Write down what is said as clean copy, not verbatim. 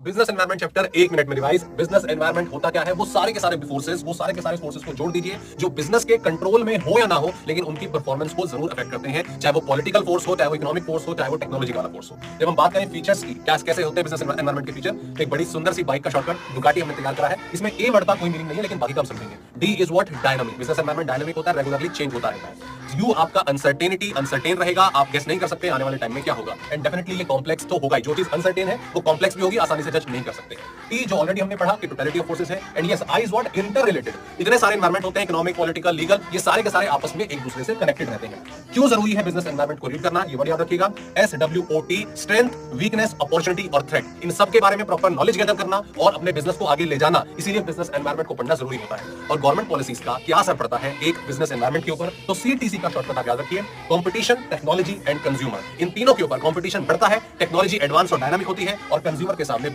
Business environment chapter 1 minute में revise. Business environment होता क्या है? वो सारे के सारे फोर्सेस को जोड़ दीजिए जो बिजनेस के कंट्रोल में हो या ना हो, लेकिन उनकी परफॉर्मेंस को जरूर अफेक्ट करते हैं, चाहे वो पॉलिटिकल फोर्स हो, चाहे वो इकोनॉमिक फोर्स हो, चाहे वो टेक्नोलॉजी वाला फोर्स हो। जब हम बात करें फीचर्स की, क्या कैसे होते हैं बिजनेस एनवायरनमेंट के फीचर, तो एक बड़ी सुंदर सी बाइक का शॉर्टकट दुकाटी हमने तैयार करा है। इसमें ए वर्ड का कोई मीनिंग नहीं है, लेकिन बाकी का हम समझेंगे। D is what? Dynamic. Business environment dynamic होता है, रेगुलरली चेंज होता रहता है। यू आपका अनसर्टेन रहेगा, आप गेस नहीं कर सकते आने वाले टाइम में क्या होगा। एंड डेफिनेटली ये कॉम्प्लेक्स तो होगा ही, जो चीज अनसर्टेन है वो कॉम्प्लेक्स भी होगी, आसानी से जज नहीं कर सकते। टी जो ऑलरेडी हमने पढ़ा कि टोटलिटी ऑफ फोर्सेस है। And yes, I is what? Inter related. इतने सारे एनवायरनमेंट होते हैं, इकोनॉमिक, पॉलिटिकल, लीगल, ये सारे के सारे आपस में एक दूसरे से कनेक्टेड रहते हैं। क्यों जरूरी है बिजनेस एनवायरनमेंट को रीड करना, ये वर्ड याद रखिएगा। SWOT, स्ट्रेंथ, वीकनेस, अपॉर्चुनिटी और थ्रेट, इन सब के बारे में प्रॉपर नॉलेज गैदर करना और अपने बिजनेस को आगे ले जाना, इसीलिए बिजनेस एनवायरनमेंट को पढ़ना जरूरी होता है। और गवर्नमेंट पॉलिसीज का क्या असर पड़ता है एक बिजनेस एनवायरनमेंट के ऊपर, तो CTC का शॉर्टकट आप याद रखिए, कंपटीशन, टेक्नोलॉजी एंड कंज्यूमर। इन तीनों के ऊपर कंपटीशन बढ़ता है, टेक्नोलॉजी एडवांस और डायनामिक होती है, और कंज्यूमर के सामने